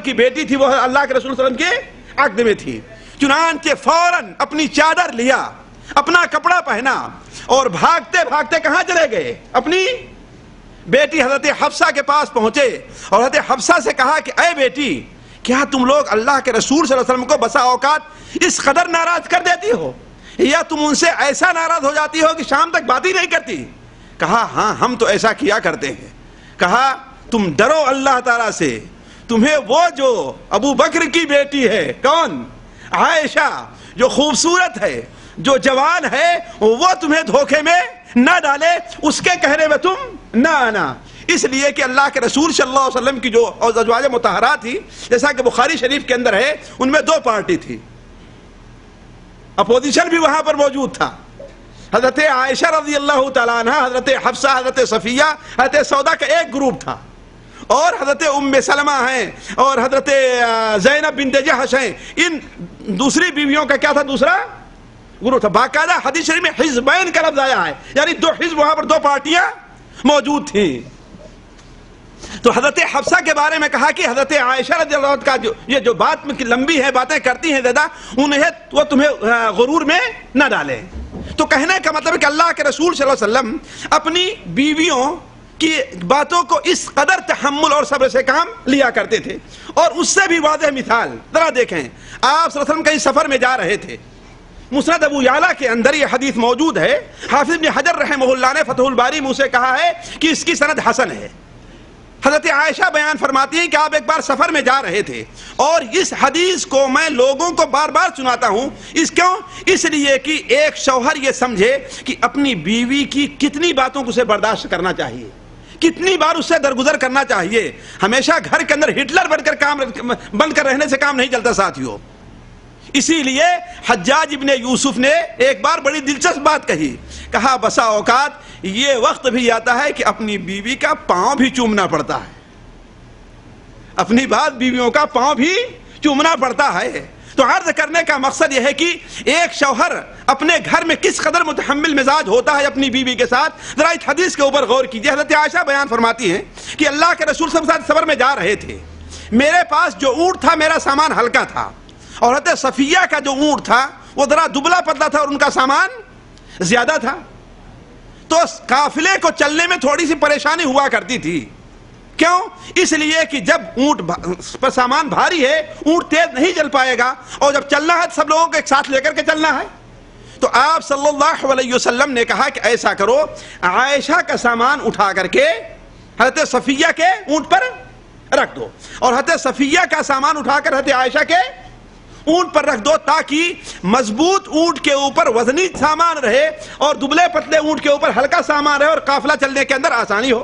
کی بیٹی تھی وہ اللہ کے رسول صلی اللہ علیہ وسلم کے عقد میں تھی. چنانچہ فوراً اپنی چادر لیا, اپنا کپڑا پہنا اور بھاگتے بھاگتے کہاں چلے گئے؟ اپنی بیٹی حضرت حفصہ کے پاس پہنچے اور حضرت حفصہ سے کہا کہ اے بیٹی, کیا تم لوگ اللہ کے رسول صلی اللہ علیہ وسلم کو بسا اوقات اس قدر ناراض کر دیتی ہو, یا تم ان سے ایسا ناراض ہو جاتی ہو کہ شام تک بات ہی نہیں کرتی؟ کہا ہاں ہم تو ایسا کیا کرتے ہیں. کہا تم ڈرو اللہ تعالیٰ سے, تمہیں وہ جو ابو بکر کی بیٹی ہے, کون؟ عائشہ, جو خوبصورت ہے, جو جوان ہے, وہ تمہیں دھوکے میں نہ ڈالے, اس کے کہنے میں تم نہ آنا. اس لیے کہ اللہ کے رسول صلی اللہ علیہ وسلم کی جو ازواج مطہرات تھی, جیسا کہ بخاری شریف کے اندر ہے, ان میں دو پارٹی تھی, اپوزیشن بھی وہاں پر موجود تھا. حضرت عائشہ رضی اللہ تعالیٰ عنہ, حضرت حفصہ, حضرت صفیہ, حضرت سودا کا ایک گروپ تھا, اور حضرت ام سلمہ ہیں اور حضرت زینب بنت جحش ہیں. ان دوسری بیویوں کا کیا تھا؟ دوسرا گروپ تھا. باقاعدہ حدیث شریف میں حزبین کا لفظ آیا ہے, یعنی دو حزب, وہاں پر دو پارٹیاں موجود تھیں. تو حضرت حفصہ کے بارے میں کہا کہ حضرت عائشہ رضی اللہ عنہ کا یہ جو بات لمبی ہے, باتیں کرتی ہیں زیادہ, انہیں وہ تمہیں غرور میں نہ ڈالے. تو کہنے کا مطلب ہے کہ اللہ کے رسول صلی اللہ علیہ وسلم اپنی بیویوں کی باتوں کو اس قدر تحمل اور صبر سے کام لیا کرتے تھے. اور اس سے بھی واضح مثال ذرا دیکھیں, آپ صلی اللہ علیہ وسلم کہیں سفر میں جا رہے تھے. مسند ابو یعلا کے اندر یہ حدیث موجود ہے. حافظ ابن حجر رحمہ اللہ نے فتح الباری میں سے کہا ہے کہ اس کی سند حسن ہے. حضرت عائشہ بیان فرماتی ہیں کہ آپ ایک بار سفر میں جا رہے تھے, اور اس حدیث کو میں لوگوں کو بار بار سناتا ہوں. اس لیے کہ ایک شوہر یہ سمجھے کہ اپنی بیوی کی کتنی باتوں کو اسے برداشت کرنا چاہیے, کتنی بار اس سے درگزر کرنا چاہیے. ہمیشہ گھر کے اندر ہٹلر بن کر رہنے سے کام نہیں چلتا ساتھیوں. اسی لیے حجاج ابن یوسف نے ایک بار بڑی دلچسپ بات کہی. کہا بسا اوقات یہ وقت بھی آتا ہے کہ اپنی بیوی کا پاؤں بھی چومنا پڑتا ہے, اپنی بعض بیویوں کا پاؤں بھی چومنا پڑتا ہے. تو عرض کرنے کا مقصد یہ ہے کہ ایک شوہر اپنے گھر میں کس قدر متحمل مزاج ہوتا ہے اپنی بیوی کے ساتھ. ذرا اس حدیث کے اوپر غور کیجیے. حضرت عائشہ بیان فرماتی ہیں کہ اللہ کے رسول صلی اللہ علیہ وسلم سفر میں جا رہے تھے, میرے پاس جو اونٹ تھا میرا سامان ہلکا تھا, اور حضرت صفیہ کا جو اونٹ تھا وہ ذرا دبلا پتلا تھا اور ان کا سامان زیادہ تھا. تو قافلے کو چلنے میں تھوڑی سی پریشانی ہوا کرتی تھی. کیوں؟ اس لیے کہ جب اونٹ پر سامان بھاری ہے, اونٹ تیز نہیں چل پائے گا, اور جب چلنا ہے تو سب لوگوں کو ایک ساتھ لے کر کے چلنا ہے. تو آپ صلی اللہ علیہ وسلم نے کہا کہ ایسا کرو, عائشہ کا سامان اٹھا کر کے حضرت صفیہ کے اونٹ پر رکھ دو, اور حضرت صفیہ کا سامان اٹھا کر حضرت عائشہ کے اونٹ پر رکھ دو, تاکہ مضبوط اونٹ کے اوپر وزنی سامان رہے اور دبلے پتلے اونٹ کے اوپر ہلکا سامان رہے, اور قافلہ چلنے کے اندر آسانی ہو.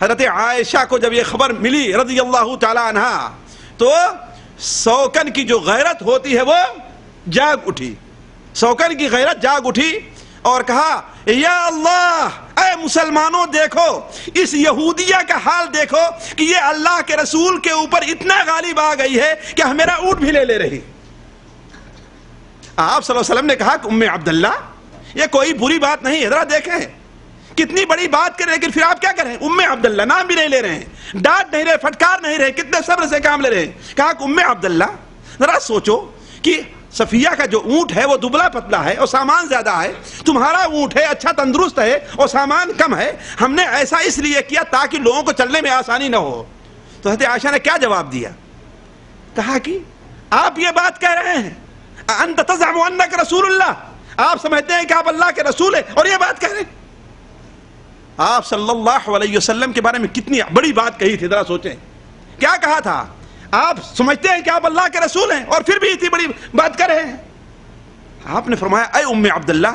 حضرت عائشہ کو جب یہ خبر ملی رضی اللہ تعالی عنہ, تو سوکن کی جو غیرت ہوتی ہے وہ جاگ اٹھی, سوکن کی غیرت جاگ اٹھی, اور کہا یا اللہ, اے مسلمانوں دیکھو اس یہودیہ کا حال دیکھو کہ یہ اللہ کے رسول کے اوپر اتنا غالب آ گئی ہے کہ میرا اونٹ بھی لے رہی. آپ صلی اللہ علیہ وسلم نے کہا کہ ام عبداللہ یہ کوئی بری بات نہیں ہے, ذرا دیکھیں کتنی بڑی بات کریں, لیکن پھر آپ کیا کریں؟ ام عبداللہ نام بھی نہیں لے رہے ہیں, ڈانٹ نہیں رہے, پھٹکار نہیں رہے, کتنے صبر سے کام لے رہے ہیں. کہا کہ ام عبداللہ ذرا سوچو کہ صفیہ کا جو اونٹ ہے وہ دبلا پتلا ہے اور سامان زیادہ ہے, تمہارا اونٹ ہے اچھا تندرست ہے اور سامان کم ہے, ہم نے ایسا اس لیے کیا تاکہ لوگوں کو چلنے میں آسانی نہ ہو. تو حضرت عائشہ نے کیا جواب دیا؟ کہا کہ آپ یہ بات کہہ رہے ہیں, انت تزعم انک رسول اللہ, آپ سمجھتے ہیں کہ آپ اللہ کے رسول ہیں اور یہ بات کہہ رہے ہیں. آپ صلی اللہ علیہ وسلم کے بارے میں کتنی بڑی بات کہی تھی, ذرا سوچیں کیا کہا تھا. آپ سمجھتے ہیں کہ آپ اللہ کے رسول ہیں اور پھر بھی اتنی بڑی بات کر رہے ہیں. آپ نے فرمایا اے ام عبداللہ,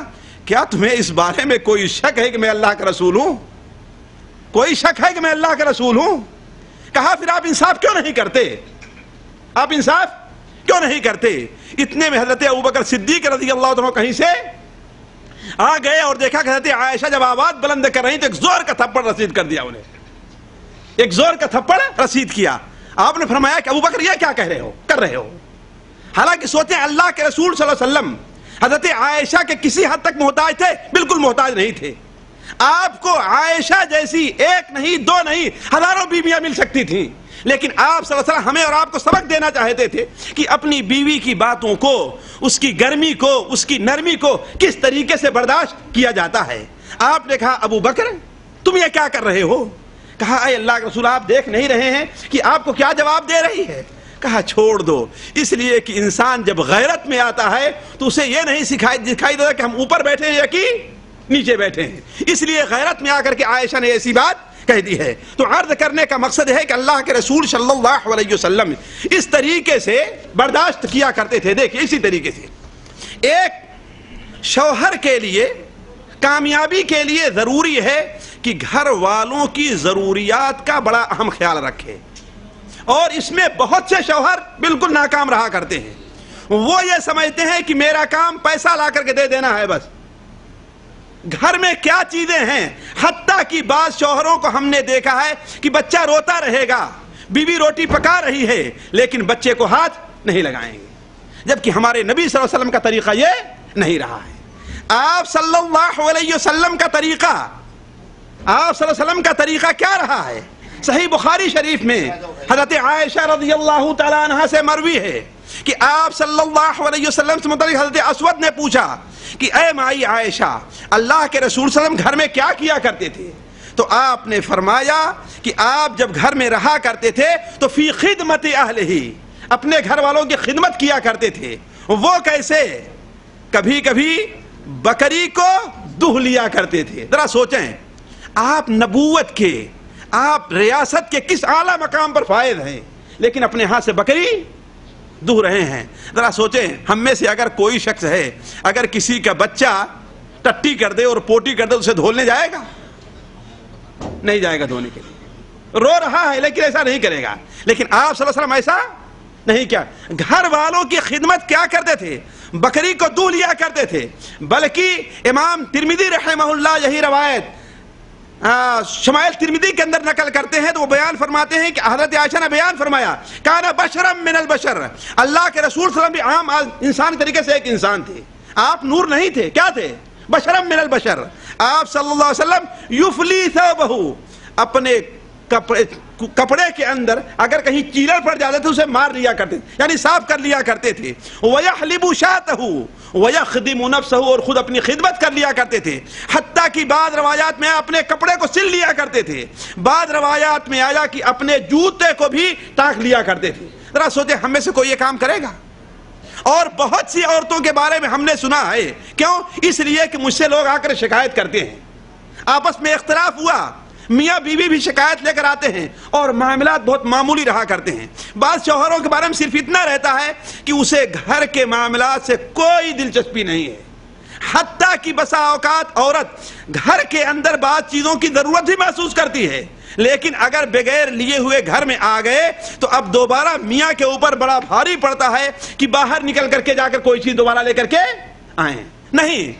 کیا تمہیں اس بارے میں کوئی شک ہے کہ میں اللہ کا رسول ہوں؟ کوئی شک ہے کہ میں اللہ کا رسول ہوں؟ کہا پھر آپ انصاف کیوں نہیں کرتے, آپ انصاف کیوں نہیں کرتے؟ اتنے میں حضرت ابوبکر صدیق رضی اللہ عنہ کہیں سے آ گئے اور دیکھا کہ حضرت عائشہ جب آواز بلند کر رہی تو ایک زور کا تھپڑ رسید کر دیا, انہیں ایک زور کا تھپڑ رسید کیا. آپ نے فرمایا کہ ابوبکر یہ کیا کہہ رہے ہو, کر رہے ہو؟ حالانکہ سوچیں اللہ کے رسول صلی اللہ علیہ وسلم حضرت عائشہ کے کسی حد تک محتاج تھے؟ بالکل محتاج نہیں تھے. آپ کو عائشہ جیسی ایک نہیں دو نہیں ہزاروں بیویاں مل سکتی تھیں, لیکن آپ صلی اللہ علیہ وسلم ہمیں اور آپ کو سبق دینا چاہتے تھے کہ اپنی بیوی کی باتوں کو، اس کی گرمی کو، اس کی نرمی کو کس طریقے سے برداشت کیا جاتا ہے۔ آپ نے کہا ابو بکر تم یہ کیا کر رہے ہو؟ کہا اے اللہ کے رسول آپ دیکھ نہیں رہے ہیں کہ آپ کو کیا جواب دے رہی ہے؟ کہا چھوڑ دو، اس لیے کہ انسان جب غیرت میں آتا ہے تو اسے یہ نہیں دکھائی دیتا کہ ہم اوپر بیٹھے ہیں یا کہ نیچے بیٹھے ہیں، اس لیے غیرت میں آ کر کے عائشہ نے ایسی بات کہہ دی ہے۔ تو عرض کرنے کا مقصد ہے کہ اللہ کے رسول صلی اللہ علیہ وسلم اس طریقے سے برداشت کیا کرتے تھے۔ دیکھیں اسی طریقے سے ایک شوہر کے لیے کامیابی کے لیے ضروری ہے کہ گھر والوں کی ضروریات کا بڑا اہم خیال رکھے، اور اس میں بہت سے شوہر بالکل ناکام رہا کرتے ہیں۔ وہ یہ سمجھتے ہیں کہ میرا کام پیسہ لا کر کے دے دینا ہے بس، گھر میں کیا چیزیں ہیں، حتیٰ کہ بعض شوہروں کو ہم نے دیکھا ہے کہ بچہ روتا رہے گا، بیوی روٹی پکا رہی ہے لیکن بچے کو ہاتھ نہیں لگائیں گے، جبکہ ہمارے نبی صلی اللہ علیہ وسلم کا طریقہ یہ نہیں رہا ہے۔ آپ صلی اللہ علیہ وسلم کا طریقہ، آپ صلی اللہ علیہ وسلم کا طریقہ کیا رہا ہے؟ صحیح بخاری شریف میں حضرت عائشہ رضی اللہ تعالیٰ عنہ سے مروی ہے کہ آپ صلی اللہ علیہ وسلم سے متعلق حضرت اسود نے پوچھا کہ اے مائی عائشہ اللہ کے رسول صلی اللہ علیہ وسلم گھر میں کیا کیا کرتے تھے؟ تو آپ نے فرمایا کہ آپ جب گھر میں رہا کرتے تھے تو فی خدمت اہلہ، اپنے گھر والوں کی خدمت کیا کرتے تھے۔ وہ کیسے؟ کبھی کبھی بکری کو دہ لیا کرتے تھے۔ ذرا سوچیں، آپ نبوت کے، آپ ریاست کے کس اعلیٰ مقام پر فائز ہیں، لیکن اپنے ہاتھ سے بکری دہ رہے ہیں۔ ذرا سوچیں، ہم میں سے اگر کوئی شخص ہے اگر کسی کا بچہ ٹٹی کر دے اور پوٹی کر دے اسے دھولنے جائے گا؟ نہیں جائے گا دھونے کے لیے، رو رہا ہے لیکن ایسا نہیں کرے گا۔ لیکن آپ صلی اللہ علیہ وسلم ایسا نہیں کیا، گھر والوں کی خدمت کیا کرتے تھے؟ بکری کو دہ لیا کرتے تھے۔ بلکہ امام ترمذی رحمہ اللہ یہی روایت شمائل ترمذی کے اندر نقل کرتے ہیں تو وہ بیان فرماتے ہیں کہ حضرت عائشہ نے بیان فرمایا کان بشرا من البشر، اللہ کے رسول صلی اللہ علیہ وسلم بھی عام انسان طریقے سے ایک انسان تھے، آپ نور نہیں تھے، کیا تھے؟ بشرا من البشر۔ آپ صلی اللہ علیہ وسلم یفلی ثوبہ، اپنے کپڑے کے اندر اگر کہیں چیلر پڑ جاتے تھے اسے مار لیا کرتے تھے، یعنی صاف کر لیا کرتے تھے۔ وَيَحْلِبُ شَاتَهُ وَيَخْدِمُ نَفْسَهُ، اور خود اپنی خدمت کر لیا کرتے تھے۔ حتیٰ کہ بعض روایات میں اپنے کپڑے کو سل لیا کرتے تھے، بعض روایات میں آیا کہ اپنے جوتے کو بھی ٹانک لیا کرتے تھے۔ ذرا سوچیں، ہم میں سے کوئی یہ کام کرے گا؟ اور بہت سی عورتوں کے بارے میں ہم نے سنا ہے، کیوں؟ اس لیے کہ مجھ سے لوگ آ کر شکایت کرتے ہیں، آپس میں اختلاف ہوا، میاں بیوی بھی شکایت لے کر آتے ہیں اور معاملات بہت معمولی رہا کرتے ہیں۔ بعض شوہروں کے بارے میں صرف اتنا رہتا ہے کہ اسے گھر کے معاملات سے کوئی دلچسپی نہیں ہے، حتیٰ کہ بسا اوقات عورت گھر کے اندر بعض چیزوں کی ضرورت بھی محسوس کرتی ہے، لیکن اگر بغیر لیے ہوئے گھر میں آ گئے تو اب دوبارہ میاں کے اوپر بڑا بھاری پڑتا ہے کہ باہر نکل کر کے جا کر کوئی چیز دوبارہ لے کر کے آئیں۔ نہیں،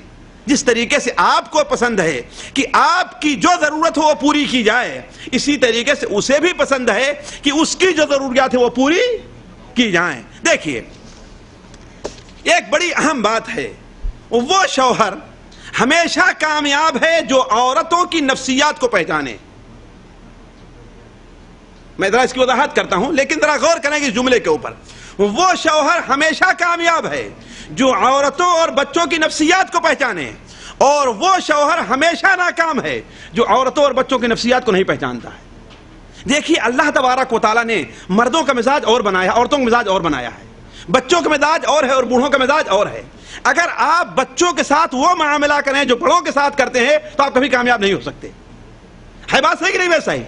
جس طریقے سے آپ کو پسند ہے کہ آپ کی جو ضرورت ہو وہ پوری کی جائے، اسی طریقے سے اسے بھی پسند ہے کہ اس کی جو ضروریات ہے وہ پوری کی جائیں۔ دیکھیے، ایک بڑی اہم بات ہے، وہ شوہر ہمیشہ کامیاب ہے جو عورتوں کی نفسیات کو پہچانے۔ میں ذرا اس کی وضاحت کرتا ہوں لیکن ذرا غور کریں گے اس جملے کے اوپر۔ وہ شوہر ہمیشہ کامیاب ہے جو عورتوں اور بچوں کی نفسیات کو پہچانے، اور وہ شوہر ہمیشہ ناکام ہے جو عورتوں اور بچوں کی نفسیات کو نہیں پہچانتا ہے۔ دیکھیے، اللہ تبارک و تعالیٰ نے مردوں کا مزاج اور بنایا، عورتوں کا مزاج اور بنایا ہے، بچوں کا مزاج اور ہے اور بوڑھوں کا مزاج اور ہے۔ اگر آپ بچوں کے ساتھ وہ معاملہ کریں جو بڑوں کے ساتھ کرتے ہیں تو آپ کبھی کامیاب نہیں ہو سکتے۔ ہے بات صحیح کہ نہیں؟ ویسا ہی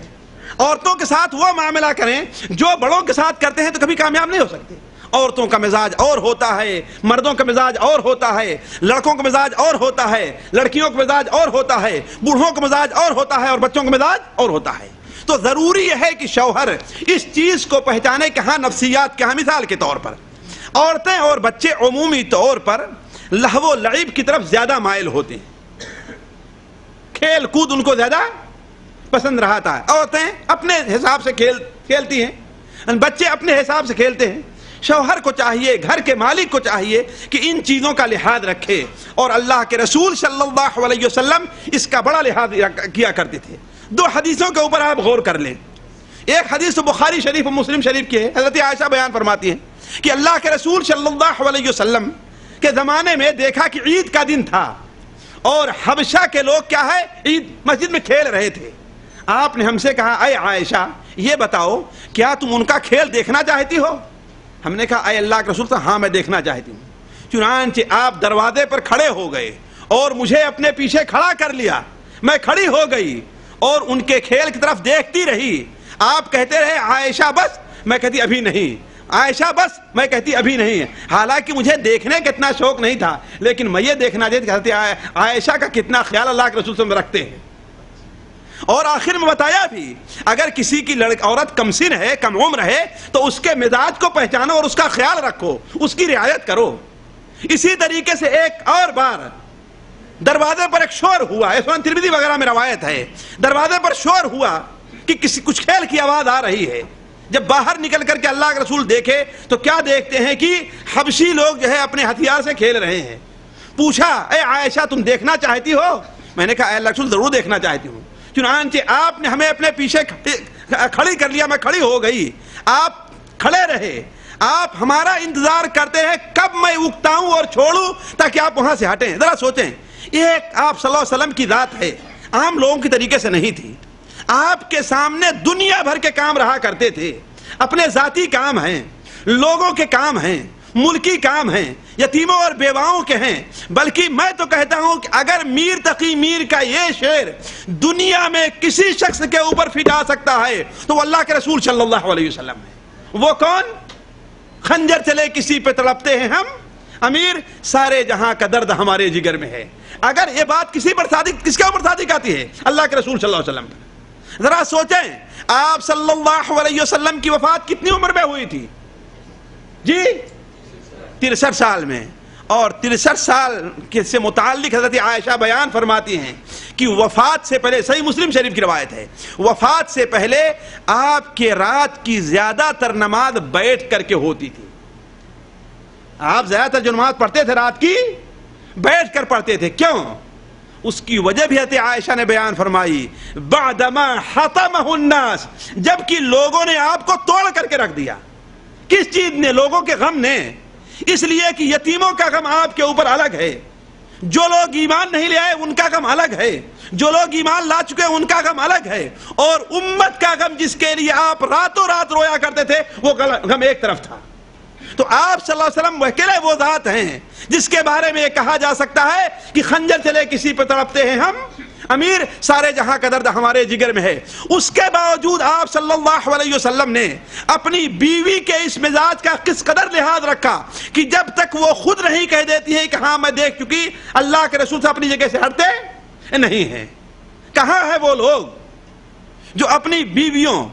عورتوں کے ساتھ وہ معاملہ کریں جو بڑوں کے ساتھ کرتے ہیں تو کبھی کامیاب نہیں ہو سکتے۔ عورتوں کا مزاج اور ہوتا ہے، مردوں کا مزاج اور ہوتا ہے، لڑکوں کا مزاج اور ہوتا ہے، لڑکیوں کا مزاج اور ہوتا ہے، بوڑھوں کا مزاج اور ہوتا ہے اور بچوں کا مزاج اور ہوتا ہے۔ تو ضروری ہے کہ شوہر اس چیز کو پہچانے کہ ہاں نفسیات کیا ہے۔ مثال کے طور پر عورتیں اور بچے عمومی طور پر لہو و لعب کی طرف زیادہ مائل ہوتے ہیں، کھیل کود ان کو زیادہ پسند رہتا ہے۔ عورتیں اپنے حساب سے کھیلتی ہیں، بچے اپنے حساب سے کھیلتے ہیں۔ شوہر کو چاہیے، گھر کے مالک کو چاہیے کہ ان چیزوں کا لحاظ رکھے، اور اللہ کے رسول صلی اللہ علیہ وسلم اس کا بڑا لحاظ کیا کرتے تھے۔ دو حدیثوں کے اوپر آپ غور کر لیں ایک حدیث تو بخاری شریف اور مسلم شریف کی ہے، حضرت عائشہ بیان فرماتی ہیں کہ اللہ کے رسول صلی اللہ علیہ وسلم کے زمانے میں دیکھا کہ عید کا دن تھا اور حبشہ کے لوگ کیا ہے عید مسجد میں کھیل رہے تھے. آپ نے ہم سے کہا اے عائشہ یہ بتاؤ کیا تم ان کا کھیل دیکھنا چاہتی ہو؟ ہم نے کہا اے اللہ کے رسول صلی اللہ علیہ وسلم ہاں میں دیکھنا چاہتی ہوں. چنانچہ آپ دروازے پر کھڑے ہو گئے اور مجھے اپنے پیچھے کھڑا کر لیا. میں کھڑی ہو گئی اور ان کے کھیل کی طرف دیکھتی رہی. آپ کہتے رہے عائشہ بس، میں کہتی ابھی نہیں، عائشہ بس، میں کہتی ابھی نہیں. حالانکہ مجھے دیکھنے کا اتنا شوق نہیں تھا، لیکن میں یہ دیکھنا چاہتی کہ حضرت عائشہ کا کتنا خیال اللہ کے رسول صلی اللہ علیہ وسلم رکھتے ہیں. اور آخر میں بتایا بھی اگر کسی کی عورت کم سن ہے، کم عمر ہے، تو اس کے مزاج کو پہچانو اور اس کا خیال رکھو، اس کی رعایت کرو. اسی طریقے سے ایک اور بار دروازے پر ایک شور ہوا، سنن ترمذی وغیرہ میں روایت ہے، دروازے پر شور ہوا کہ کچھ کھیل کی آواز آ رہی ہے. جب باہر نکل کر کے اللہ کے رسول دیکھے تو کیا دیکھتے ہیں کہ حبشی لوگ جو ہے اپنے ہتھیار سے کھیل رہے ہیں. پوچھا اے عائشہ تم دیکھنا چاہتی ہو؟ میں نے کہا اے اللہ کے رسول ضرور دیکھنا چاہتی ہوں. چنانچہ آپ نے ہمیں اپنے پیچھے کھڑی کر لیا. میں کھڑی ہو گئی، آپ کھڑے رہے. آپ ہمارا انتظار کرتے ہیں کب میں اکتاؤں اور چھوڑوں تاکہ آپ وہاں سے ہٹیں. ذرا سوچیں، ایک آپ صلی اللہ علیہ وسلم کی ذات ہے، عام لوگوں کی طریقے سے نہیں تھی. آپ کے سامنے دنیا بھر کے کام رہا کرتے تھے. اپنے ذاتی کام ہیں، لوگوں کے کام ہیں، ملکی کام ہیں، یتیموں اور بیواؤں کے ہیں. بلکہ میں تو کہتا ہوں کہ اگر میر تقی میر کا یہ شعر دنیا میں کسی شخص کے اوپر فٹا سکتا ہے تو وہ اللہ کے رسول صلی اللہ علیہ وسلم ہے. وہ کون؟ خنجر چلے کسی پہ تڑپتے ہیں ہم امیر، سارے جہاں کا درد ہمارے جگر میں ہے. اگر یہ بات کسی پر صادق، کس کے اوپر صادق آتی ہے؟ اللہ کے رسول صلی اللہ علیہ وسلم پر. ذرا سوچیں آپ صلی اللہ علیہ وسلم کی وفات کتنی عمر میں ہوئی تھی؟ جی 63 سال میں. اور 63 سال سے متعلق حضرت عائشہ بیان فرماتی ہیں کہ وفات سے پہلے، صحیح مسلم شریف کی روایت ہے، وفات سے پہلے آپ کے رات کی زیادہ تر نماز بیٹھ کر کے ہوتی تھی. آپ زیادہ تر جو نماز پڑھتے تھے رات کی بیٹھ کر پڑھتے تھے. کیوں؟ اس کی وجہ بھی حضرت عائشہ نے بیان فرمائی بعدما حطمہ الناس، جبکہ لوگوں نے آپ کو توڑ کر کے رکھ دیا. کس چیز نے؟ لوگوں کے غم نے. اس لیے کہ یتیموں کا غم آپ کے اوپر الگ ہے، جو لوگ ایمان نہیں لے آئے ان کا غم الگ ہے، جو لوگ ایمان لا چکے ان کا غم الگ ہے، اور امت کا غم جس کے لیے آپ راتوں رات رویا کرتے تھے وہ غم ایک طرف تھا. تو آپ صلی اللہ علیہ وسلم اکیلے وہ ذات ہیں جس کے بارے میں یہ کہا جا سکتا ہے کہ خنجر چلے کسی پہ تڑپتے ہیں ہم امیر، سارے جہاں کا درد ہمارے جگر میں ہے. اس کے باوجود آپ صلی اللہ علیہ وسلم نے اپنی بیوی کے اس مزاج کا کس قدر لحاظ رکھا کہ جب تک وہ خود نہیں کہہ دیتی ہے کہ ہاں میں دیکھ چکی، اللہ کے رسول سے اپنی جگہ سے ہٹتے نہیں ہیں. کہاں ہے وہ لوگ جو اپنی بیویوں،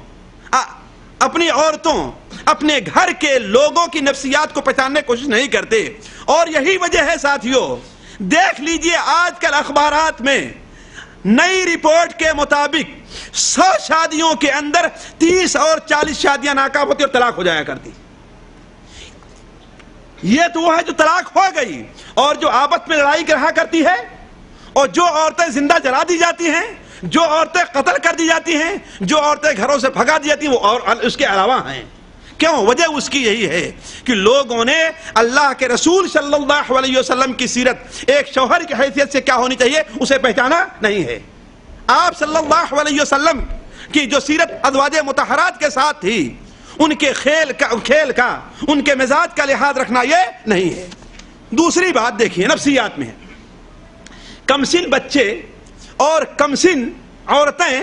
اپنی عورتوں، اپنے گھر کے لوگوں کی نفسیات کو پہچاننے کی کوشش نہیں کرتے؟ اور یہی وجہ ہے ساتھیوں، دیکھ لیجئے آج کل اخبارات میں نئی رپورٹ کے مطابق 100 شادیوں کے اندر 30 اور 40 شادیاں ناکام ہوتی اور طلاق ہو جایا کرتی. یہ تو وہ ہے جو طلاق ہو گئی، اور جو آپس میں لڑائی رہا کرتی ہے، اور جو عورتیں زندہ جلا دی جاتی ہیں، جو عورتیں قتل کر دی جاتی ہیں، جو عورتیں گھروں سے بھگا دی جاتی ہیں، وہ اور اس کے علاوہ ہیں. کیوں؟ وجہ اس کی یہی ہے کہ لوگوں نے اللہ کے رسول صلی اللہ علیہ وسلم کی سیرت ایک شوہر کی حیثیت سے کیا ہونی چاہیے اسے پہچانا نہیں ہے. آپ صلی اللہ علیہ وسلم کی جو سیرت ازواج مطہرات کے ساتھ تھی، ان کے کھیل کا ان کے مزاج کا لحاظ رکھنا یہ نہیں ہے. دوسری بات دیکھیے نفسیات میں، کمسن بچے اور کمسن عورتیں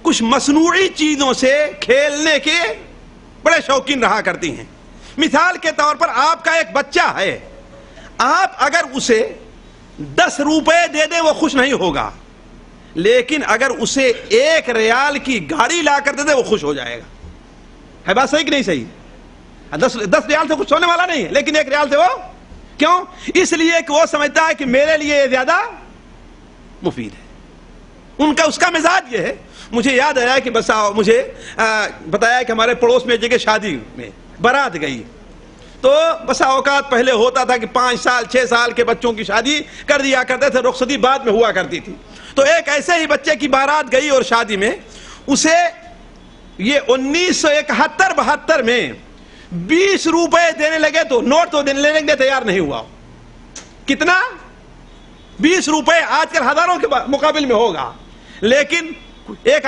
کچھ مصنوعی چیزوں سے کھیلنے کے بڑے شوقین رہا کرتی ہیں. مثال کے طور پر آپ کا ایک بچہ ہے، آپ اگر اسے 10 روپے دے دیں وہ خوش نہیں ہوگا، لیکن اگر اسے 1 ریال کی گاڑی لا کر دے دیں وہ خوش ہو جائے گا. ہے بات صحیح کہ نہیں صحیح؟ 10 ریال سے خوش ہونے والا نہیں ہے، لیکن 1 ریال سے وہ کیوں؟ اس لیے کہ وہ سمجھتا ہے کہ میرے لیے یہ زیادہ مفید ہے. اس کا مزاج یہ ہے. مجھے یاد آیا کہ مجھے بتایا کہ ہمارے پڑوس میں جگہ شادی میں بارات گئی، تو بسا اوقات پہلے ہوتا تھا کہ 5 سال 6 سال کے بچوں کی شادی کر دیا کرتے تھے، رخصتی بعد میں ہوا کرتی تھی. تو ایک ایسے ہی بچے کی بارات گئی اور شادی میں اسے یہ 1971-72 میں 20 روپے دینے لگے تو نوٹ تو لینے کے تیار نہیں ہوا. کتنا؟ 20 روپے. آج کل ہزاروں کے مقابل میں ہوگا. لیکن ایک